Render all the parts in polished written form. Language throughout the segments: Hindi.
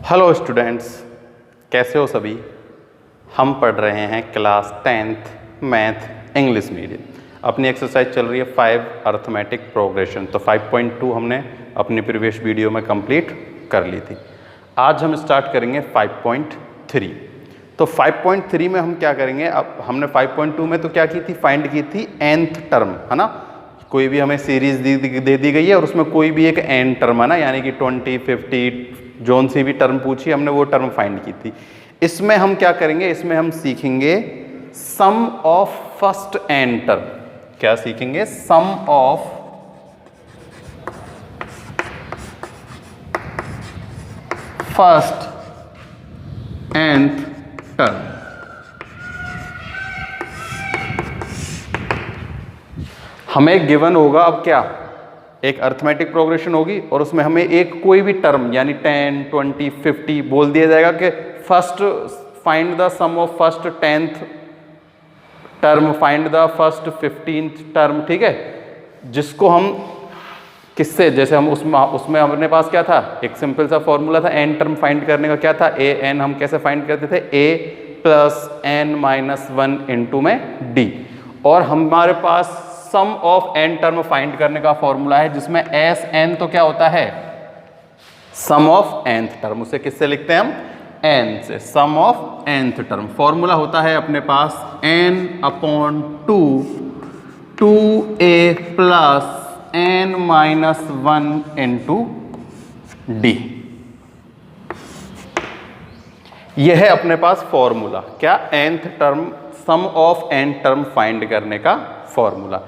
हेलो स्टूडेंट्स, कैसे हो सभी। हम पढ़ रहे हैं class 10th math English medium. अपनी एक्सरसाइज चल रही है 5 अर्थमेटिक प्रोग्रेशन। तो 5.2 हमने अपनी प्रीवियस वीडियो में कंप्लीट कर ली थी। आज हम स्टार्ट करेंगे 5.3। तो 5.3 में हम क्या करेंगे, अब हमने 5.2 में तो क्या की थी, फाइंड की थी nth टर्म, है ना। कोई भी हमें सीरीज दे दी गई है और उसमें कोई भी एक n टर्म है ना, यानी कि 20, 50 जोन सी भी टर्म पूछी हमने वो टर्म फाइंड की थी। इसमें हम क्या करेंगे, इसमें हम सीखेंगे सम ऑफ फर्स्ट n टर्म। क्या सीखेंगे, सम ऑफ फर्स्ट nth टर्म। हमें गिवन होगा अब क्या, एक अर्थमेटिक प्रोग्रेशन होगी और उसमें हमें एक कोई भी टर्म यानी 10, 20, 50 बोल दिया जाएगा कि first find the sum of first 10th term, find the first 15th term. ठीक है, जिसको हम किससे, जैसे हम उसमें अपने पास क्या था, एक सिंपल सा फॉर्मूला था n टर्म फाइंड करने का। क्या था, a n। हम कैसे फाइंड करते थे, a plus n minus 1 into में d। और हमारे पास सम ऑफ n टर्म फाइंड करने का फॉर्मूला है जिसमें एस एन तो क्या होता है, सम ऑफ nth टर्म। उसे किससे लिखते हैं हम, n से, sum of nth term. Formula होता है अपने पास n upon 2 2a plus n minus 1 into D. यह है अपने पास फॉर्मूला, क्या, nth term, sum of n term find करने का फॉर्मूला।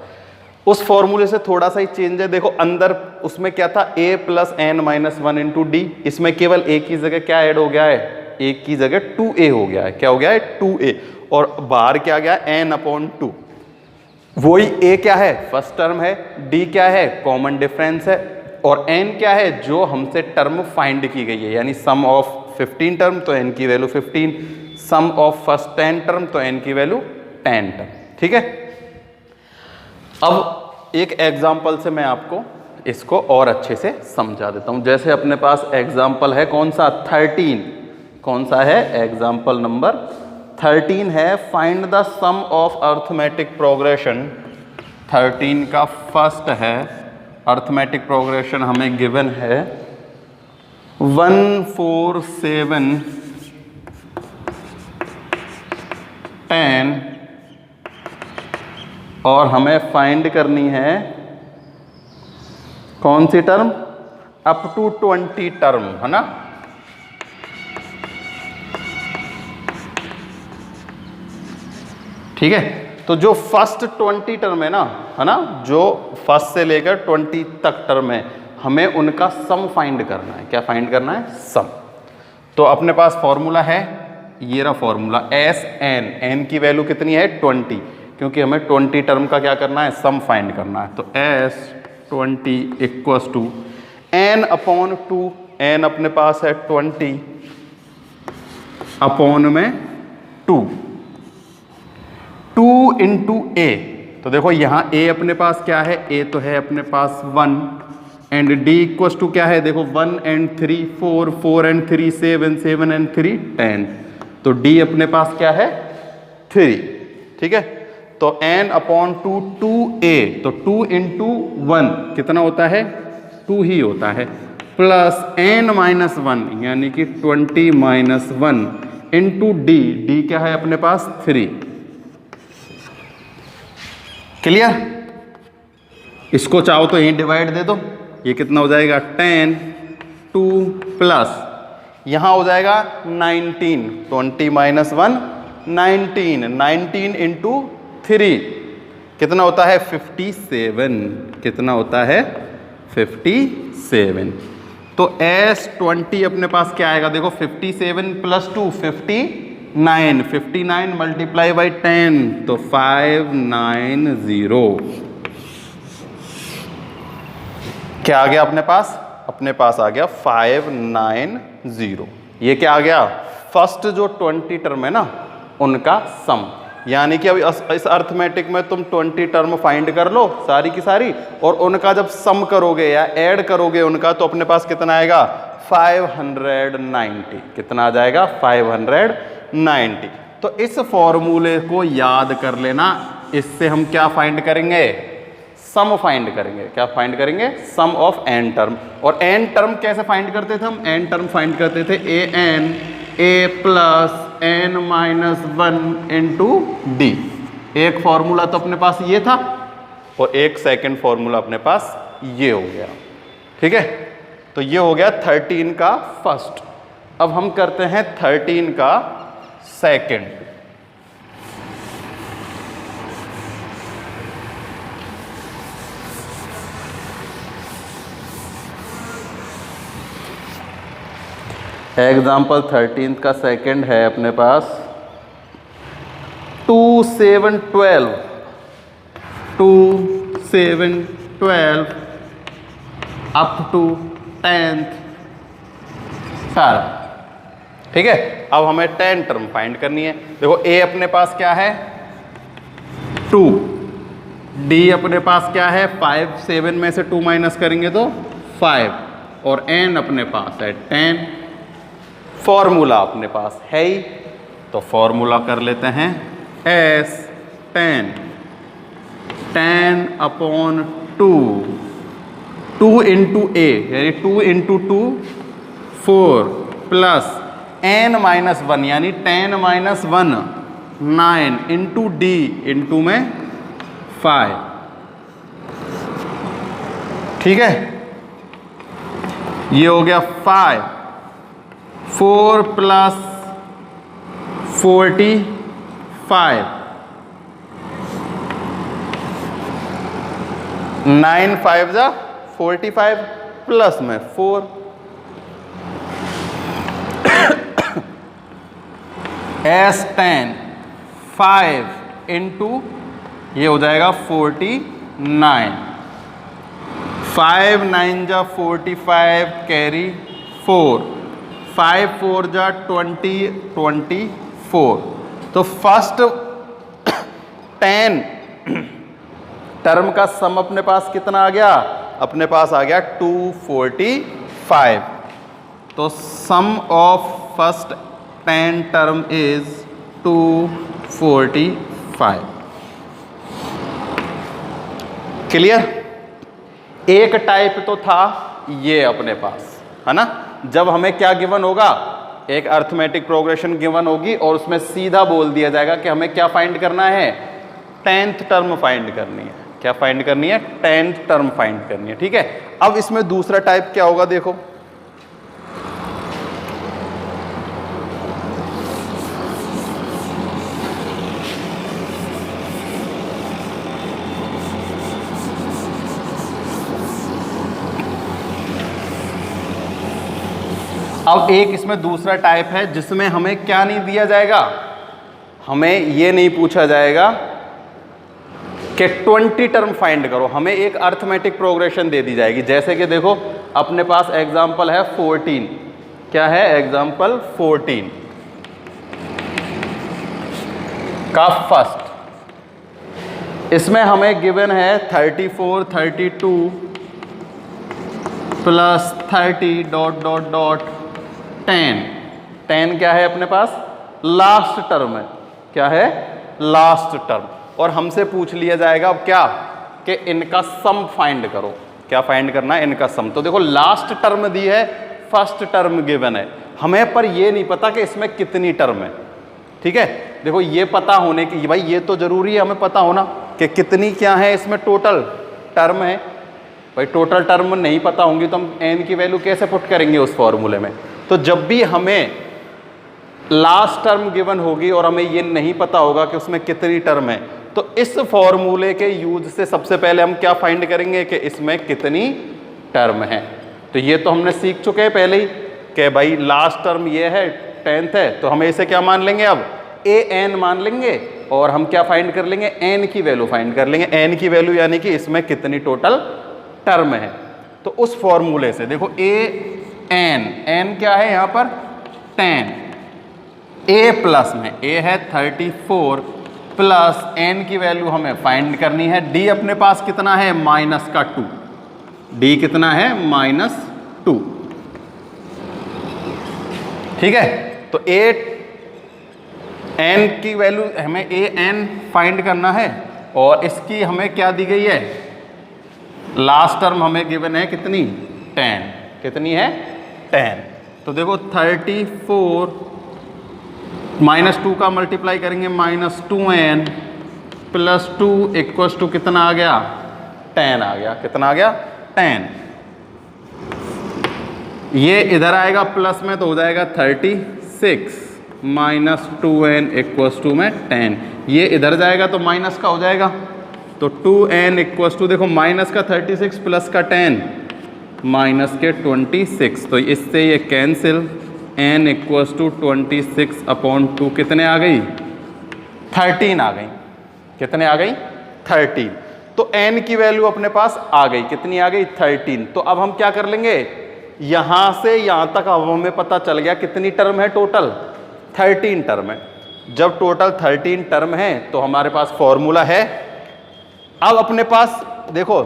उस फॉर्मूले से थोड़ा सा ही चेंज है। देखो अंदर उसमें क्या था, a plus n minus 1 into D. इसमें केवल a की जगह क्या ऐड हो गया है, a की जगह 2a हो गया है। क्या हो गया है, 2a। और बाहर क्या गया, n अपॉन 2। वही a क्या है, फर्स्ट टर्म है, d क्या है, कॉमन डिफरेंस है, और n क्या है, जो हमसे टर्म फाइंड की गई है, यानी सम ऑफ 15 टर्म तो n की value 15, sum of first 10 term तो n की वैल्यू 10 टर्म। ठीक है, अब एक एग्जाम्पल से मैं आपको इसको और अच्छे से समझा देता हूं। जैसे अपने पास एग्जाम्पल है कौन सा, 13। कौन सा है, एग्जाम्पल नंबर 13 है, find the sum of arithmetic progression. 13 का फर्स्ट है, अर्थमेटिक प्रोग्रेशन हमें गिवन है 1 4 7 10, और हमें फाइंड करनी है कौन सी टर्म, अप टू 20 टर्म, है ना। ठीक है, तो जो फर्स्ट 20 टर्म है ना, जो फर्स्ट से लेकर 20 तक टर्म है, हमें उनका सम फाइंड करना है। क्या फाइंड करना है, सम। तो अपने पास फॉर्मूला है, ये रहा फॉर्मूला, एस एन। एन की वैल्यू कितनी है, 20, क्योंकि हमें 20 टर्म का क्या करना है, सम फाइंड करना है। तो S 20 equals to N upon 2। N अपने पास है 20 अपॉन में 2 इंटू ए। तो देखो यहाँ a अपने पास क्या है, a तो है अपने पास 1, एंड d इक्वल्स टू क्या है, देखो 1 and 3 4, 4 and 3 7, 7 and 3 10। तो d अपने पास क्या है, 3। ठीक है, तो n अपॉन 2 2a, तो 2 इंटू 1 कितना होता है, 2 ही होता है, प्लस n माइनस 1 यानी कि 20 माइनस 1 इंटू डी। डी क्या है अपने पास, 3। क्लियर, इसको चाहो तो यहीं डिवाइड दे दो। ये कितना हो जाएगा, 10 2 प्लस यहां हो जाएगा 19, 20 माइनस 1 19, 19 इंटू 3 कितना होता है, 57। कितना होता है, 57। तो S20 अपने पास क्या आएगा, देखो 57 प्लस 2 59, 59 मल्टीप्लाई बाई 10 तो 590। क्या आ गया अपने पास, अपने पास आ गया 590। ये क्या आ गया, फर्स्ट जो 20 टर्म है ना उनका सम। यानी कि अब इस अर्थमेटिक में तुम 20 टर्म फाइंड कर लो सारी की सारी, और उनका जब सम करोगे या ऐड करोगे उनका, तो अपने पास कितना आएगा, 590। कितना आ जाएगा? 590। तो इस फॉर्मूले को याद कर लेना। इससे हम क्या फाइंड करेंगे? सम फाइंड करेंगे। क्या फाइंड करेंगे? Sum of n term. और एन टर्म कैसे फाइंड करते थे हम? एन टर्म फाइंड करते थे a n a plus n minus 1 into d. एक फॉर्मूला तो अपने पास ये था और एक सेकंड फॉर्मूला अपने पास ये हो गया। ठीक है, तो ये हो गया 13 का फर्स्ट। अब हम करते हैं 13 का सेकंड। एग्जाम्पल 13 का सेकंड है अपने पास 2 7 12 2 7 12 अप टू 10th टर्म। ठीक है, अब हमें 10 टर्म फाइंड करनी है। देखो ए अपने पास क्या है? 2, डी अपने पास क्या है? 5, 7 में से 2 माइनस करेंगे तो 5, और एन अपने पास है 10। फॉर्मूला अपने पास है ही, तो फॉर्मूला कर लेते हैं एस 10 अपॉन 2 इंटू ए यानी 2 इंटू 2 4 प्लस एन माइनस 1 यानी 10 माइनस 1 9 इंटू डी इंटू में 5। ठीक है, ये हो गया 5 4 प्लस 45 9 5 जा 45 प्लस में 4 एस 10 5 इंटू ये हो जाएगा 49 5 9 जा 45 कैरी 4 5 4 जा 20 24। तो फर्स्ट 10 टर्म का सम अपने पास कितना आ गया? अपने पास आ गया 245। तो sum of first 10 term is 245। Clear? एक टाइप तो था ये अपने पास, है ना? जब हमें क्या गिवन होगा? एक अर्थमेटिक प्रोग्रेशन गिवन होगी और उसमें सीधा बोल दिया जाएगा कि हमें क्या फाइंड करना है? 10th टर्म फाइंड करनी है। क्या फाइंड करनी है? 10th टर्म फाइंड करनी है। ठीक है, अब इसमें दूसरा टाइप क्या होगा? देखो अब एक इसमें दूसरा टाइप है जिसमें हमें क्या नहीं दिया जाएगा? हमें ये नहीं पूछा जाएगा कि 20 टर्म फाइंड करो। हमें एक अर्थमेटिक प्रोग्रेशन दे दी जाएगी। जैसे कि देखो अपने पास एग्जाम्पल है 14। क्या है? एग्जाम्पल 14 का फर्स्ट। इसमें हमें गिवन है 34 32 प्लस 30 डॉट डॉट डॉट 10 क्या है अपने पास? लास्ट टर्म है। क्या है? Last term. और हमसे पूछ लिया जाएगा अब क्या कि इनका सम फाइंड करो। क्या फाइंड करना है? इनका सम। तो देखो लास्ट टर्म दी है, फर्स्ट टर्म गिवन है हमें, पर ये नहीं पता कि इसमें कितनी टर्म है। ठीक है, देखो ये पता होने की भाई ये तो जरूरी है हमें पता होना कि कितनी क्या है इसमें टोटल टर्म है। भाई टोटल टर्म नहीं पता होंगी तो हम एन की वैल्यू कैसे पुट करेंगे उस फॉर्मूले में? तो जब भी हमें लास्ट टर्म गिवन होगी और हमें ये नहीं पता होगा कि उसमें कितनी टर्म है, तो इस फॉर्मूले के यूज से सबसे पहले हम क्या फाइंड करेंगे कि इसमें कितनी टर्म है। तो ये तो हमने सीख चुके हैं पहले ही कि भाई लास्ट टर्म ये है 10th है, तो हमें इसे क्या मान लेंगे? अब ए एन मान लेंगे और हम क्या फाइंड कर लेंगे? एन की वैल्यू फाइंड कर लेंगे। एन की वैल्यू यानी कि इसमें कितनी टोटल टर्म है। तो उस फॉर्मूले से देखो ए एन क्या है यहाँ पर? 10। ए प्लस में ए है 34 प्लस एन की वैल्यू हमें फाइंड करनी है। डी अपने पास कितना है? -2। डी कितना है? -2। ठीक है, तो ए एन की वैल्यू हमें ए एन फाइंड करना है और इसकी हमें क्या दी गई है, लास्ट टर्म हमें गिवन है कितनी 10, कितनी है 10। तो देखो 34 -2 का मल्टीप्लाई करेंगे -2n + 2 = कितना आ गया 10 आ गया, कितना आ गया 10। ये इधर आएगा प्लस में तो हो जाएगा 36 -2n = में 10। ये इधर जाएगा तो माइनस का हो जाएगा, तो 2n = देखो माइनस का 36 प्लस का 10 माइनस के 26, तो इससे ये कैंसिल, n = 26/2 कितने आ गई 13 आ गई, कितने आ गई 13। तो n की वैल्यू अपने पास आ गई, कितनी आ गई 13। तो अब हम क्या कर लेंगे, यहां से यहां तक अब हमें पता चल गया कितनी टर्म है, टोटल 13 टर्म है। जब टोटल 13 टर्म है तो हमारे पास फॉर्मूला है। अब अपने पास देखो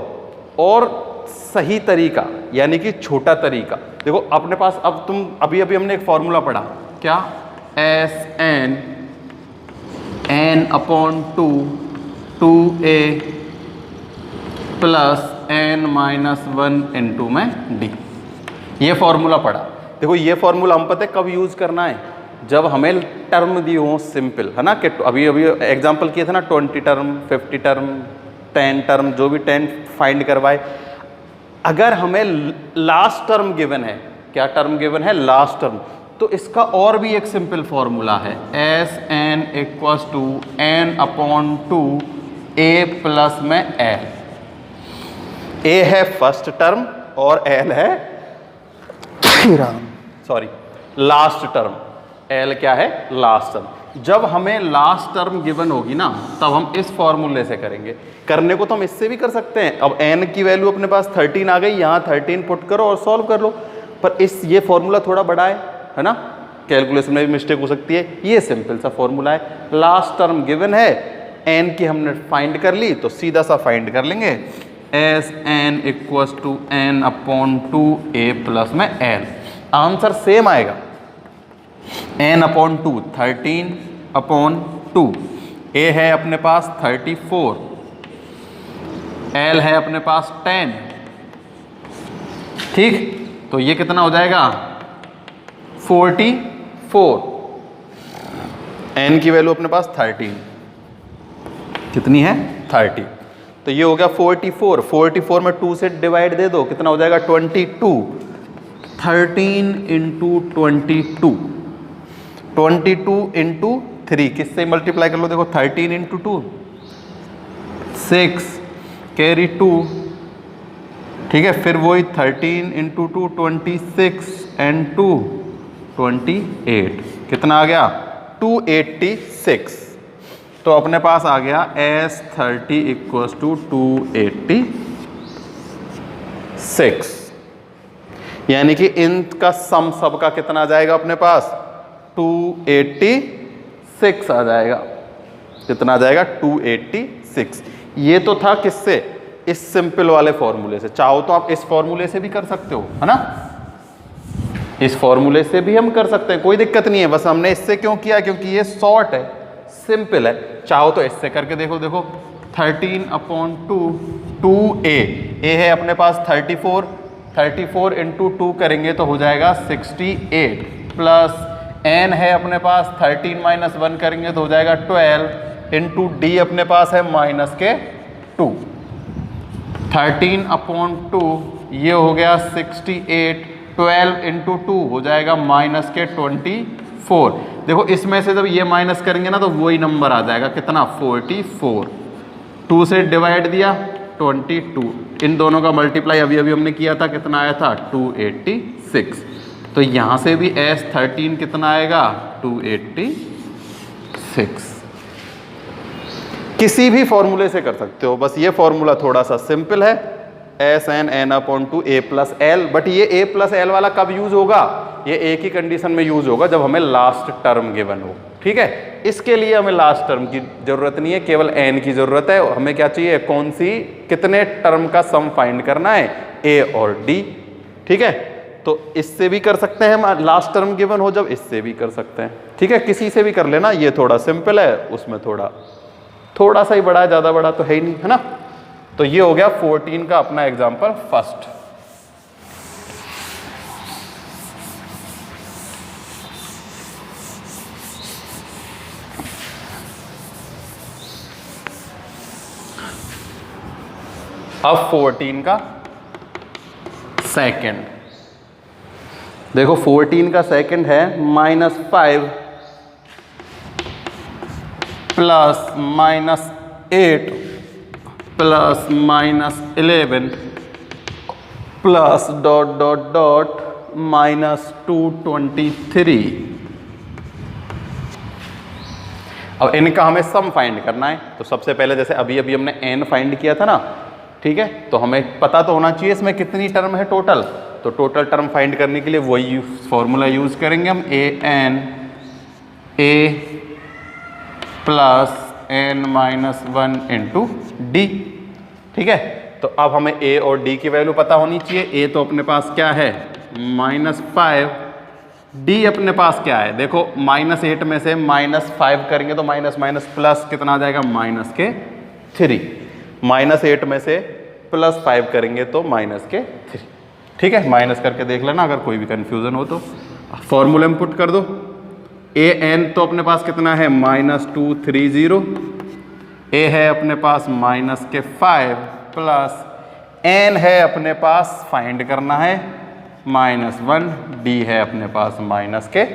और सही तरीका यानी कि छोटा तरीका, देखो अपने पास अब तुम अभी हमने एक फॉर्मूला पढ़ा, क्या Sn n/2 2a + n-1 × d, ये फॉर्मूला पढ़ा। देखो ये फॉर्मूला हम पता है कब यूज करना है, जब हमें टर्म दी हो सिंपल, है ना, कि अभी एग्जांपल किए थे ना 20 टर्म 50 टर्म 10 टर्म, जो भी 10 फाइंड करवाए, अगर हमें लास्ट टर्म गिवन है, क्या टर्म गिवन है लास्ट टर्म, तो इसका और भी एक सिंपल फॉर्मूला है Sn = n/2 a + में l। a है फर्स्ट टर्म और l है सॉरी लास्ट टर्म, l क्या है लास्ट टर्म। जब हमें लास्ट टर्म गिवन होगी ना तब हम इस फॉर्मूले से करेंगे, करने को तो हम इससे भी कर सकते हैं। अब n की वैल्यू अपने पास 13 आ गई, यहाँ 13 पुट करो और सॉल्व कर लो, पर ये फॉर्मूला थोड़ा बड़ा है ना, कैलकुलेशन में भी मिस्टेक हो सकती है। ये सिंपल सा फॉर्मूला है, लास्ट टर्म गिवन है, n की हमने फाइंड कर ली तो सीधा सा फाइंड कर लेंगे Sn = n/2 a + में l। आंसर सेम आएगा, n/2 13/2, a है अपने पास 34, l है अपने पास 10, ठीक, तो ये कितना हो जाएगा 44, n की वैल्यू अपने पास 13, कितनी है 30, तो ये हो गया 44। 44 में 2 से डिवाइड दे दो, कितना हो जाएगा 22, 13 × 22, 22 × 3 किससे मल्टीप्लाई कर लो, देखो 13 × 2 6 कैरी 2, ठीक है, फिर वही 13 × 2 26 and 2 28, कितना आ गया 286। तो अपने पास आ गया S30 = 286, यानी कि इनका सम सबका कितना आ जाएगा अपने पास 286 आ जाएगा, कितना आ जाएगा 286। ये तो था किससे, इस सिंपल वाले फॉर्मूले से। चाहो तो आप इस फॉर्मूले से भी कर सकते हो, है ना, इस फॉर्मूले से भी हम कर सकते हैं, कोई दिक्कत नहीं है। बस हमने इससे क्यों किया, क्योंकि ये शॉर्ट है, सिंपल है। चाहो तो इससे करके देखो, देखो 13/2 2a, a है अपने पास 34, 34 × 2 करेंगे तो हो जाएगा 68, प्लस n है अपने पास 13 - 1 करेंगे तो हो जाएगा 12, × d अपने पास है -2, 13/2 ये हो गया 68, 12 × 2 हो जाएगा -24। देखो इसमें से जब ये माइनस करेंगे ना तो वही नंबर आ जाएगा, कितना 44। 2 से डिवाइड दिया 22, इन दोनों का मल्टीप्लाई अभी हमने किया था, कितना आया था 286। तो यहाँ से भी S13 कितना आएगा 286। किसी भी फॉर्मूले से कर सकते हो, बस ये फॉर्मूला थोड़ा सा सिंपल है, Sn n/2 a + l। But ये a + l वाला कब यूज होगा, ये एक ही कंडीशन में यूज होगा जब हमें लास्ट टर्म गिवन हो, ठीक है। इसके लिए हमें लास्ट टर्म की जरूरत नहीं है, केवल n की जरूरत है। हमें क्या चाहिए, कौन सी, कितने टर्म का सम फाइंड करना है, a और d, ठीक है। तो इससे भी कर सकते हैं हम, लास्ट टर्म गिवन हो जब, इससे भी कर सकते हैं, ठीक है, किसी से भी कर लेना। ये थोड़ा सिंपल है, उसमें थोड़ा सा ही बड़ा है, ज़्यादा बड़ा तो है ही नहीं, है ना। तो ये हो गया 14 का अपना एग्जाम्पल फर्स्ट। अब 14 का सेकंड देखो, 14 का सेकंड है -5 प्लस -8 प्लस -11 प्लस -223। अब इनका हमें सम फाइंड करना है। तो सबसे पहले जैसे अभी हमने n फाइंड किया था ना, ठीक है, तो हमें पता तो होना चाहिए इसमें कितनी टर्म है टोटल। तो टोटल टर्म फाइंड करने के लिए वही फॉर्मूला यूज करेंगे हम, an a plus n-1 into D, ठीक है। तो अब हमें a और d की वैल्यू पता होनी चाहिए। a तो अपने पास क्या है -5, d अपने पास क्या है, देखो -8 में से -5 करेंगे तो माइनस माइनस प्लस कितना आ जाएगा -3, -8 में से +5 करेंगे तो -3, ठीक है। माइनस करके देख लेना अगर कोई भी कंफ्यूजन हो तो। फॉर्मूले में पुट कर दो, an तो अपने पास कितना है -230, a है अपने पास -5 प्लस n है अपने पास फाइंड करना है -1, d है अपने पास -3।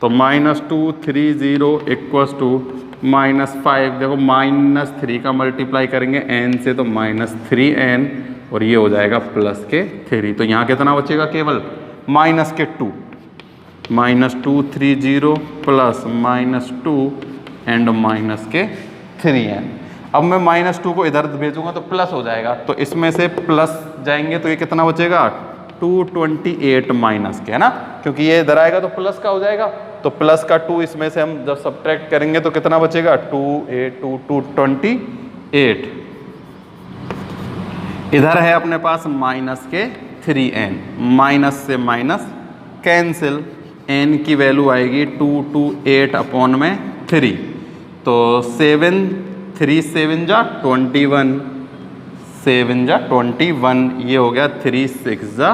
तो -230 इक्वल्स टू -5, देखो -3 का मल्टीप्लाई करेंगे n से तो -3n और ये हो जाएगा +3। तो यहाँ कितना बचेगा केवल -2, -230 प्लस -2 एंड -3n। अब मैं -2 को इधर भेजूंगा तो प्लस हो जाएगा, तो इसमें से प्लस जाएंगे तो ये कितना बचेगा 228 माइनस के, है ना, क्योंकि ये इधर आएगा तो प्लस का हो जाएगा। तो प्लस का 2 इसमें से हम जब सब्ट्रैक्ट करेंगे तो कितना बचेगा 228। इधर है अपने पास -3n, माइनस से माइनस कैंसिल, n की वैल्यू आएगी 228 अपॉन में 3, तो 7 3 7 जा 21, 7 जा 21, ये हो गया 3 6 जा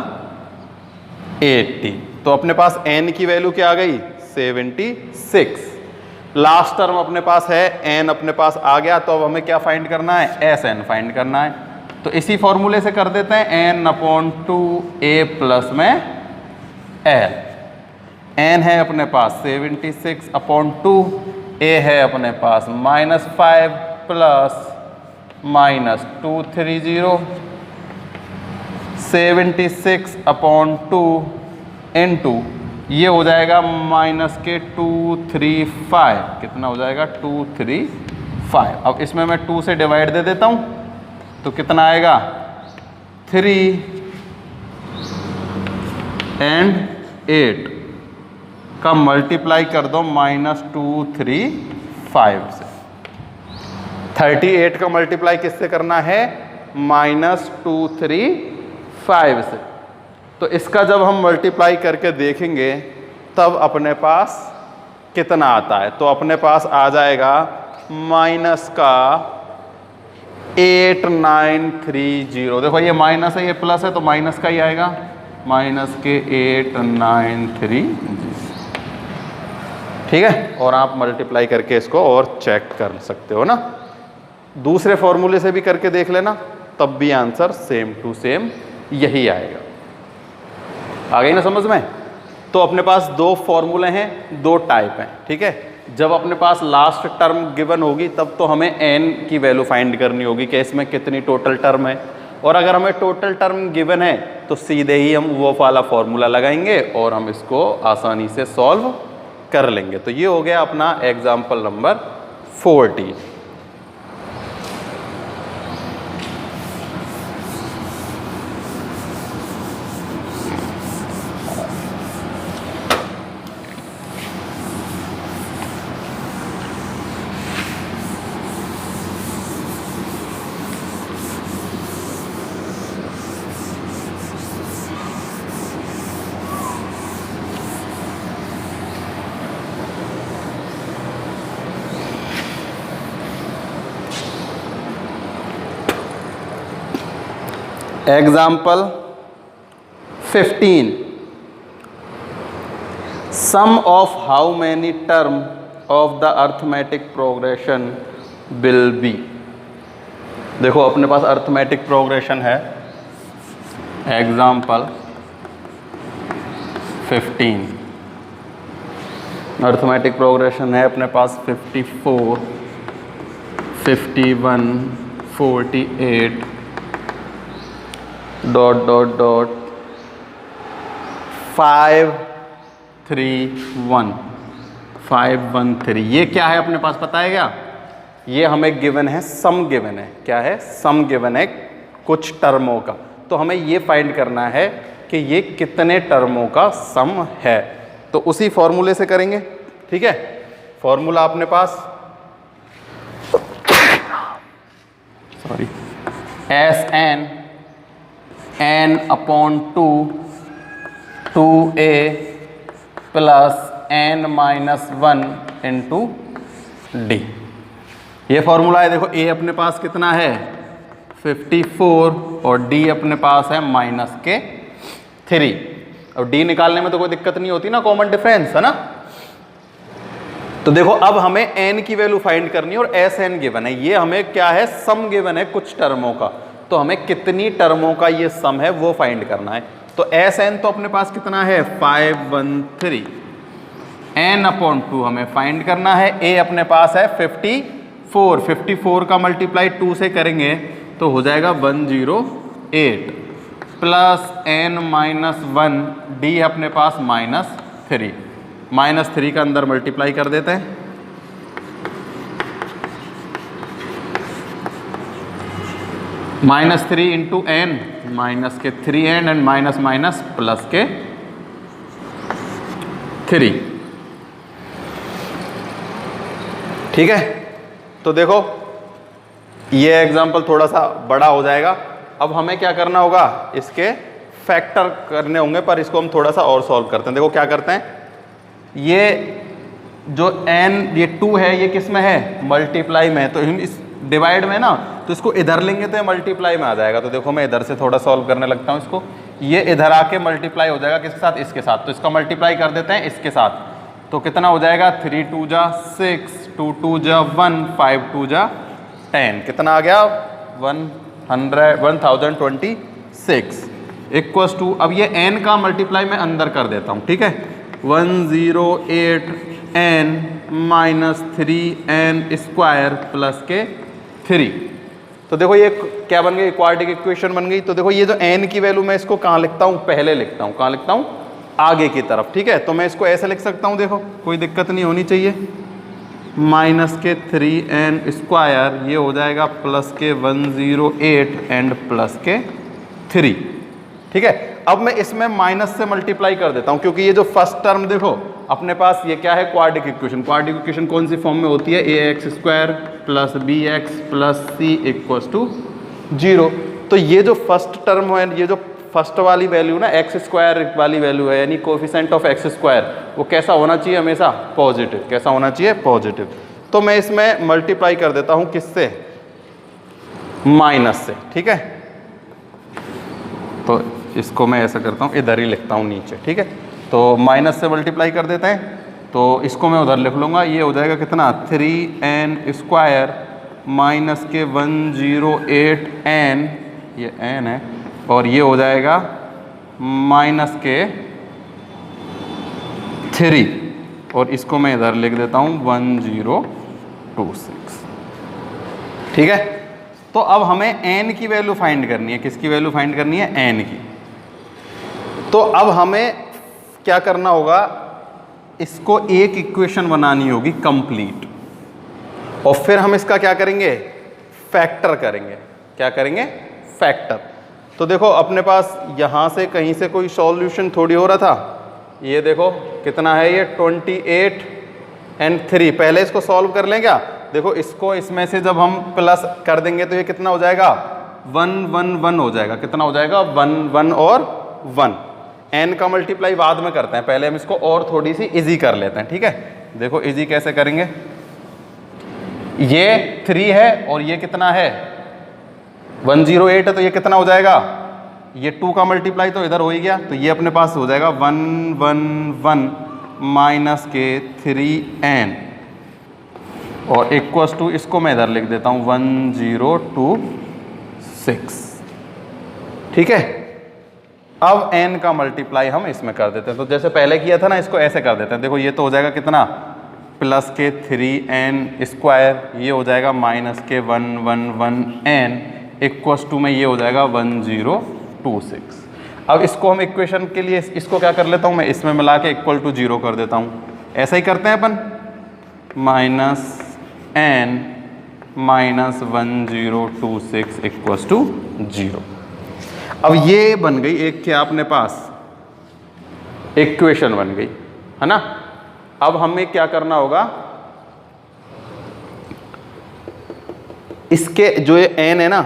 80। तो अपने पास n की वैल्यू क्या आ गई 76। लास्ट टर्म अपने पास है, n अपने पास आ गया, तो अब हमें क्या फाइंड करना है Sn फाइंड करना है। तो इसी फॉर्मूले से कर देते हैं, n/2a प्लस में l। n है अपने पास 76/2, a है अपने पास -5 प्लस -230, 76/2 इंटू ये हो जाएगा -235, कितना हो जाएगा 235। अब इसमें मैं 2 से डिवाइड दे देता हूँ तो कितना आएगा 3 and 8 का मल्टीप्लाई कर दो -235 से। 38 का मल्टीप्लाई किससे करना है -235 से। तो इसका जब हम मल्टीप्लाई करके देखेंगे तब अपने पास कितना आता है, तो अपने पास आ जाएगा माइनस का 8930। देखो ये माइनस है, ये प्लस है, तो माइनस का ही आएगा, माइनस के 8930, ठीक है। और आप मल्टीप्लाई करके इसको और चेक कर सकते हो ना, दूसरे फॉर्मूले से भी करके देख लेना, तब भी आंसर सेम टू सेम यही आएगा। आ गई ना समझ में। तो अपने पास दो फॉर्मूले हैं, दो टाइप हैं, ठीक है। जब अपने पास लास्ट टर्म गिवन होगी तब तो हमें n की वैल्यू फाइंड करनी होगी कि इसमें कितनी टोटल टर्म है, और अगर हमें टोटल टर्म गिवन है तो सीधे ही हम वो वाला फॉर्मूला लगाएंगे और हम इसको आसानी से सॉल्व कर लेंगे। तो ये हो गया अपना example number 14। Example 15, sum of how many term of the arithmetic progression will be. देखो अपने पास अर्थमेटिक प्रोग्रेशन है, एग्जाम्पल 15, अर्थमेटिक प्रोग्रेशन है अपने पास 54, 51, 48 डॉट डॉट डॉट 5 3 1 5 1 3। ये क्या है अपने पास पता है क्या? ये हमें गिवन है, सम गिवन है। क्या है? सम गिवन है कुछ टर्मों का। तो हमें ये फाइंड करना है कि ये कितने टर्मों का सम है। तो उसी फॉर्मूले से करेंगे, ठीक है। फॉर्मूला अपने पास sorry S n n upon 2a plus n minus 1 into d. ये फॉर्मूला है। देखो a अपने पास कितना है 54 और d अपने पास है माइनस के 3। और d निकालने में तो कोई दिक्कत नहीं होती ना, कॉमन डिफरेंस है ना। तो देखो अब हमें n की वैल्यू फाइंड करनी है और एस एन गिवन है। ये हमें क्या है? सम गिवन है कुछ टर्मों का। तो हमें कितनी टर्मों का ये सम है वो फाइंड करना है। तो एस एन तो अपने पास कितना है 513, n अपॉन 2 हमें फाइंड करना है। a अपने पास है 54, 54 का मल्टीप्लाई 2 से करेंगे तो हो जाएगा 108 प्लस n माइनस 1, d अपने पास -3, -3 का अंदर मल्टीप्लाई कर देते हैं। -3 इंटू n माइनस के 3n and minus minus plus के 3, ठीक है। तो देखो ये एग्जाम्पल थोड़ा सा बड़ा हो जाएगा। अब हमें क्या करना होगा? इसके फैक्टर करने होंगे, पर इसको हम थोड़ा सा और सॉल्व करते हैं। देखो क्या करते हैं, ये जो n ये 2 है ये किस में है? मल्टीप्लाई में है। तो इस डिवाइड में ना, तो इसको इधर लेंगे तो ये मल्टीप्लाई में आ जाएगा। तो देखो मैं इधर से थोड़ा सॉल्व करने लगता हूँ इसको। ये इधर आके मल्टीप्लाई हो जाएगा किसके साथ? इसके साथ। तो इसका मल्टीप्लाई कर देते हैं इसके साथ। तो कितना हो जाएगा? 3 2 जा 6, 2 2 जा 1, 5 2 जा 10। कितना आ गया? 1026 इक्वल्स टू, अब ये n का मल्टीप्लाई मैं अंदर कर देता हूँ, ठीक है। 108 n minus 3n square plus के 3। तो देखो ये क्या बन गई? क्वाड्रेटिक इक्वेशन बन गई। तो देखो ये जो n की वैल्यू मैं इसको कहाँ लिखता हूँ? पहले लिखता हूँ। कहाँ लिखता हूँ? आगे की तरफ, ठीक है। तो मैं इसको ऐसे लिख सकता हूँ, देखो कोई दिक्कत नहीं होनी चाहिए। माइनस के 3n स्क्वायर, ये हो जाएगा प्लस के 108 एंड प्लस के 3, ठीक है। अब मैं इसमें माइनस से मल्टीप्लाई कर देता हूँ, क्योंकि ये जो फर्स्ट टर्म देखो अपने पास ये क्या है? Quadratic equation. क्वाड्रेटिक इक्वेशन कौन सी फॉर्म में होती है? ax square plus bx plus c equals to 0। तो ये जो फर्स्ट टर्म है, ये जो फर्स्ट वाली वैल्यू ना एक्स स्क्वायर वाली वैल्यू है, यानी कोफिशिएंट ऑफ एक्स स्क्वायर, वो कैसा होना चाहिए? हमेशा पॉजिटिव। कैसा होना चाहिए? पॉजिटिव। तो मैं इसमें मल्टीप्लाई कर देता हूँ किससे? माइनस से, ठीक है। तो इसको मैं ऐसा करता हूँ, इधर ही लिखता हूँ नीचे, ठीक है। तो माइनस से मल्टीप्लाई कर देते हैं, तो इसको मैं उधर लिख लूँगा। ये हो जाएगा कितना? 3n स्क्वायर माइनस के 108n, ये n है, और ये हो जाएगा माइनस के 3, और इसको मैं इधर लिख देता हूँ 1026, ठीक है। तो अब हमें n की वैल्यू फाइंड करनी है। किसकी वैल्यू फाइंड करनी है? n की। तो अब हमें क्या करना होगा? इसको एक इक्वेशन बनानी होगी कंप्लीट, और फिर हम इसका क्या करेंगे? फैक्टर करेंगे। क्या करेंगे? फैक्टर। तो देखो अपने पास यहाँ से कहीं से कोई सॉल्यूशन थोड़ी हो रहा था। ये देखो कितना है? ये 28 एंड 3। पहले इसको सॉल्व कर लें क्या? देखो इसको इसमें से जब हम प्लस कर देंगे तो ये कितना हो जाएगा? 1 1 1 हो जाएगा। कितना हो जाएगा? 1 1 और 1। n का मल्टीप्लाई बाद में करते हैं, पहले हम इसको और थोड़ी सी इजी कर लेते हैं, ठीक है। देखो इजी कैसे करेंगे? ये 3 है और ये कितना है? 108 है, तो ये कितना हो जाएगा? ये 2 का मल्टीप्लाई तो इधर हो ही गया, तो ये अपने पास हो जाएगा 1 1 1 माइनस के 3n और इक्वल्स टू, इसको मैं इधर लिख देता हूँ 1026। ठीक है, अब n का मल्टीप्लाई हम इसमें कर देते हैं, तो जैसे पहले किया था ना, इसको ऐसे कर देते हैं। देखो ये तो हो जाएगा कितना, प्लस के 3n स्क्वायर, ये हो जाएगा माइनस के 111n इक्वल्स टू में ये हो जाएगा 1026। अब इसको हम इक्वेशन के लिए इसको क्या कर लेता हूँ मैं, इसमें मिला के इक्वल टू 0 कर देता हूँ। ऐसा ही करते हैं अपन, minus n minus 1026 equals to 0। अब ये बन गई एक क्या अपने पास इक्वेशन बन गई, है ना। अब हमें क्या करना होगा, इसके जो ये n है ना,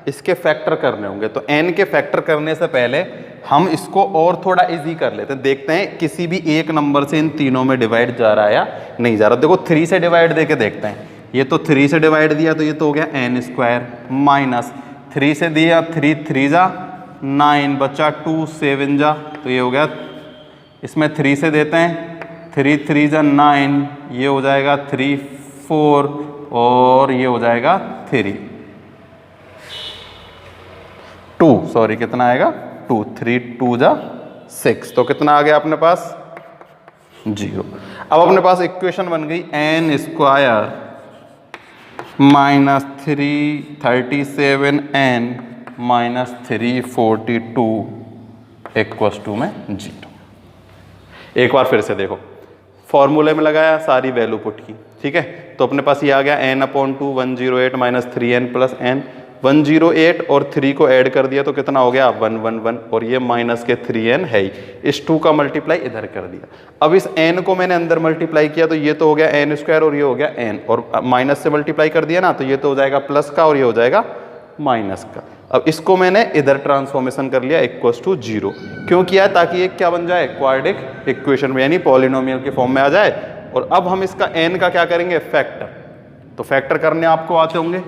इसके फैक्टर करने होंगे। तो n के फैक्टर करने से पहले हम इसको और थोड़ा इजी कर लेते हैं, देखते हैं किसी भी एक नंबर से इन तीनों में डिवाइड जा रहा है या नहीं जा रहा। देखो 3 से डिवाइड दे के देखते हैं, ये तो 3 से डिवाइड दिया तो ये तो हो गया n स्क्वायर, माइनस 3 से दिया 3 3 जा 9 बचा 2 7 जा, तो ये हो गया, इसमें 3 से देते हैं 3 3 जा 9, ये हो जाएगा 3 4 और ये हो जाएगा 3 2, सॉरी कितना आएगा 2 3 2 जा 6, तो कितना आ गया अपने पास 0। अब अपने पास इक्वेशन बन गई n square minus 337n minus 342 equals to में 0। एक बार फिर से देखो, फॉर्मूले में लगाया, सारी वैल्यू पुट की, ठीक है। तो अपने पास ये आ गया n/2 108 minus 3n plus n, 108 और 3 को ऐड कर दिया तो कितना हो गया 111 और ये माइनस के 3n है ही, इस 2 का मल्टीप्लाई इधर कर दिया। अब इस n को मैंने अंदर मल्टीप्लाई किया तो ये तो हो गया n स्क्वायर और ये हो गया n, और माइनस से मल्टीप्लाई कर दिया ना तो ये तो हो जाएगा प्लस का और ये हो जाएगा माइनस का। अब इसको मैंने इधर ट्रांसफॉर्मेशन कर लिया इक्वल्स टू 0, क्यों किया, ताकि ये क्या बन जाए क्वाड्रेटिक इक्वेशन में यानी पॉलिनोमियल के फॉर्म में आ जाए। और अब हम इसका n का क्या करेंगे फैक्टर, तो फैक्टर करने आपको आते होंगे,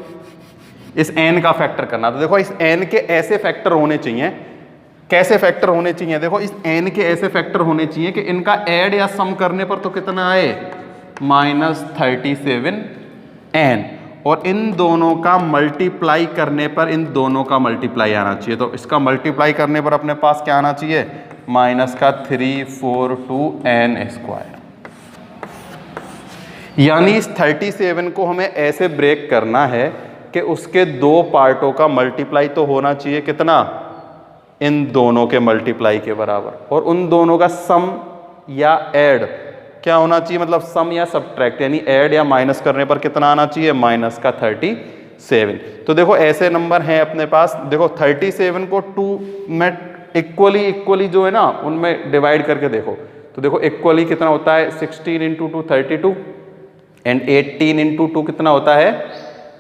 इस n का फैक्टर करना। तो देखो इस n के ऐसे फैक्टर होने चाहिए, कैसे फैक्टर होने चाहिए, देखो इस n के ऐसे फैक्टर होने चाहिए कि इनका ऐड या सम करने पर तो कितना आए -37n, और इन दोनों का मल्टीप्लाई करने पर इन दोनों का मल्टीप्लाई आना चाहिए। तो इसका मल्टीप्लाई करने पर अपने पास क्या आना चाहिए माइनस का 342n स्क्वायर। यानी इस 37 को हमें ऐसे ब्रेक करना है कि उसके दो पार्टों का मल्टीप्लाई तो होना चाहिए कितना, इन दोनों के मल्टीप्लाई के बराबर, और उन दोनों का सम या ऐड क्या होना चाहिए, मतलब सम या सब्ट्रैक्ट, यानी ऐड या माइनस करने पर कितना आना चाहिए माइनस का 37। तो देखो ऐसे नंबर हैं अपने पास, देखो 37 को 2 में इक्वली जो है ना उनमें डिवाइड करके देखो, तो देखो इक्वली कितना होता है 16 इंटू 2 32 एंड 18 इंटू 2 कितना होता है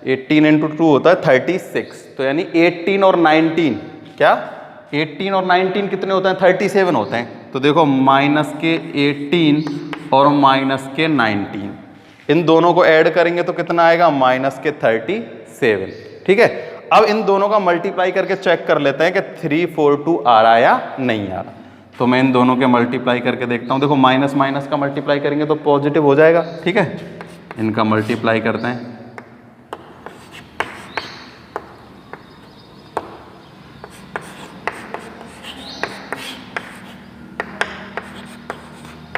18 इंटू 2 होता है 36। तो यानी 18 और 19 क्या 18 और 19 कितने होते हैं 37 होते हैं। तो देखो माइनस के 18 और माइनस के 19 इन दोनों को ऐड करेंगे तो कितना आएगा माइनस के 37। ठीक है, अब इन दोनों का मल्टीप्लाई करके चेक कर लेते हैं कि 342 आ रहा है या नहीं आ रहा। तो मैं इन दोनों के मल्टीप्लाई करके देखता हूं, देखो माइनस माइनस का मल्टीप्लाई करेंगे तो पॉजिटिव हो जाएगा। ठीक है, इनका मल्टीप्लाई करते हैं,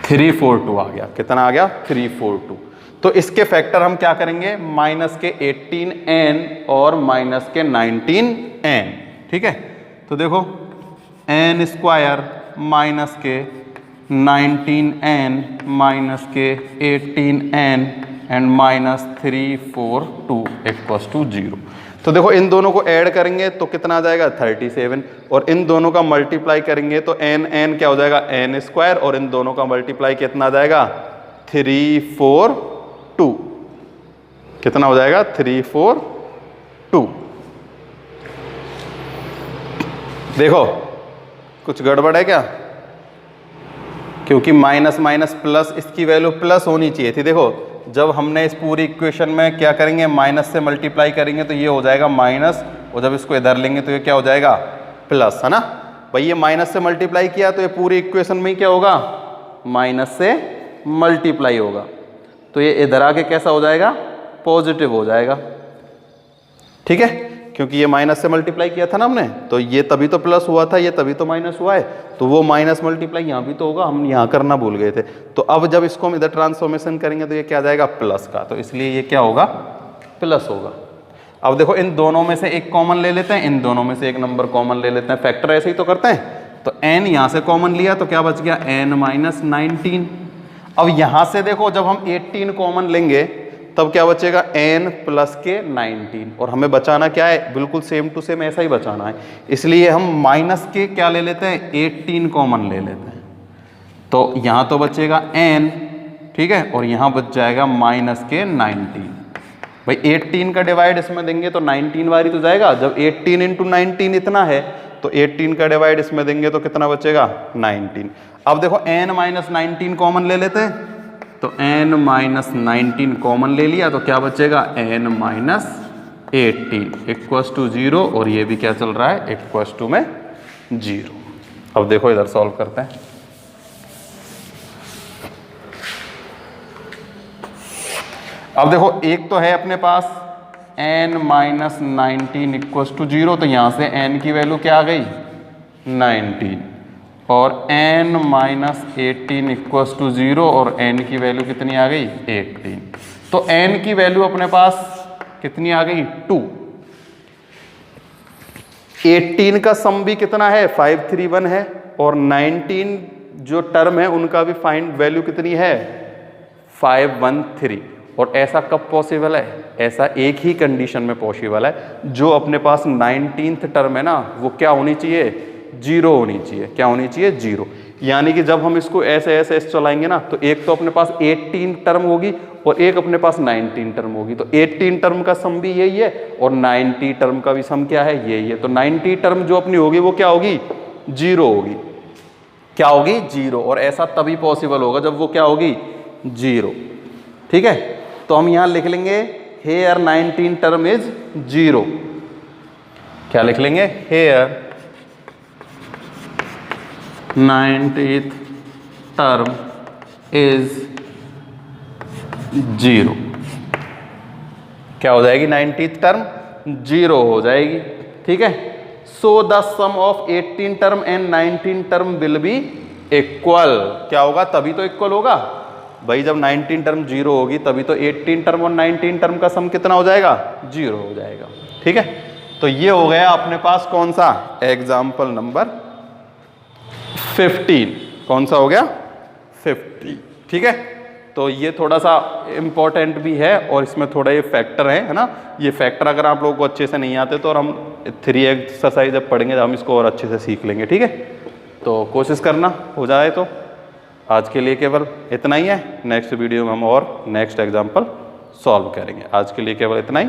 थ्री 342 आ गया, कितना आ गया 342। तो इसके फैक्टर हम क्या करेंगे माइनस के 18n और माइनस के 19n। ठीक है, तो देखो n स्क्वायर माइनस के 19n माइनस के 18n and minus 342 equals to 0। तो देखो इन दोनों को ऐड करेंगे तो कितना आ जाएगा 37, और इन दोनों का मल्टीप्लाई करेंगे तो n क्या हो जाएगा n स्क्वायर, और इन दोनों का मल्टीप्लाई कितना आ जाएगा 342, कितना हो जाएगा 342। देखो कुछ गड़बड़ है क्या, क्योंकि माइनस माइनस प्लस, इसकी वैल्यू प्लस होनी चाहिए थी। देखो जब हमने इस पूरी इक्वेशन में क्या करेंगे माइनस से मल्टीप्लाई करेंगे तो ये हो जाएगा माइनस, और जब इसको इधर लेंगे तो ये क्या हो जाएगा प्लस, है ना भाई। ये माइनस से मल्टीप्लाई किया तो ये पूरी इक्वेशन में क्या होगा, माइनस से मल्टीप्लाई होगा, तो ये इधर आके कैसा हो जाएगा, पॉजिटिव हो जाएगा, ठीक है, क्योंकि ये माइनस से मल्टीप्लाई किया था ना हमने, तो ये तभी तो प्लस हुआ था, ये तभी तो माइनस हुआ है, तो वो माइनस मल्टीप्लाई यहाँ भी तो होगा, हम यहाँ करना भूल गए थे। तो अब जब इसको हम इधर ट्रांसफॉर्मेशन करेंगे तो ये क्या आ जाएगा, प्लस का, तो इसलिए ये क्या होगा, प्लस होगा। अब देखो इन दोनों में से एक कॉमन ले लेते हैं, इन दोनों में से एक नंबर कॉमन ले लेते हैं, फैक्टर ऐसे ही तो करते हैं। तो n यहाँ से कॉमन लिया तो क्या बच गया, n माइनस 19। अब यहाँ से देखो जब हम 18 कॉमन लेंगे तब क्या बचेगा, n प्लस के 19, और हमें बचाना क्या है, बिल्कुल सेम टू सेम ऐसा ही बचाना है, इसलिए हम माइनस के क्या ले लेते हैं, 18 कॉमन ले लेते हैं। तो यहाँ तो बचेगा n, ठीक है, और यहाँ बच जाएगा माइनस के 19। भाई 18 का डिवाइड इसमें देंगे तो 19 बारी तो जाएगा, जब 18 इंटू 19 इतना है तो 18 का डिवाइड इसमें देंगे तो कितना बचेगा, 19। अब देखो n माइनस 19 कॉमन ले लेते हैं, तो n माइनस 19 कॉमन ले लिया तो क्या बचेगा, n माइनस 18 इक्वस टू 0, और ये भी क्या चल रहा है, इक्वस टू में 0। अब देखो इधर सॉल्व करते हैं। अब देखो एक तो है अपने पास n माइनस 19 इक्वस टू 0, तो यहाँ से n की वैल्यू क्या आ गई, 19, और n माइनस 18 इक्वस टू 0, और n की वैल्यू कितनी आ गई, 18। तो n की वैल्यू अपने पास कितनी आ गई, 2। 18 का सम भी कितना है, 531 है, और 19 जो टर्म है उनका भी फाइंड वैल्यू कितनी है, 513। और ऐसा कब पॉसिबल है, ऐसा एक ही कंडीशन में पॉसिबल है, जो अपने पास 19th टर्म है ना वो क्या होनी चाहिए, 0 होनी चाहिए। क्या होनी चाहिए, 0। यानी कि जब हम इसको ऐसे ऐसे ऐसे चलाएंगे ना, तो एक तो अपने पास 18 टर्म होगी और एक अपने पास 19 टर्म होगी, तो 18 टर्म का सम भी यही है और 90 टर्म का भी सम क्या है, यही है। तो 90 टर्म जो अपनी होगी वो क्या होगी, 0 होगी। क्या होगी, 0। और ऐसा तभी पॉसिबल होगा जब वो क्या होगी, 0, ठीक है। तो हम यहां लिख लेंगे हेयर 19 टर्म इज 0। क्या लिख लेंगे, हेयर 19th टर्म इज 0। क्या हो जाएगी, 19th टर्म 0 हो जाएगी, ठीक है। So the sum of 18 term and 19 term will be equal. क्या होगा, तभी तो इक्वल होगा भाई, जब 19 टर्म 0 होगी तभी तो 18 टर्म और 19 टर्म का सम कितना हो जाएगा, 0 हो जाएगा, ठीक है। तो ये हो गया अपने पास कौन सा, एग्जाम्पल नंबर 15। कौन सा हो गया, 50, ठीक है। तो ये थोड़ा सा इम्पोर्टेंट भी है और इसमें थोड़ा ये फैक्टर है ना। ये फैक्टर अगर आप लोगों को अच्छे से नहीं आते तो, और हम 3 एक्सरसाइज जब पढ़ेंगे तो हम इसको और अच्छे से सीख लेंगे, ठीक है। तो कोशिश करना हो जाए। तो आज के लिए केवल इतना ही है, नेक्स्ट वीडियो में हम और नेक्स्ट एग्जाम्पल सॉल्व करेंगे। आज के लिए केवल इतना ही।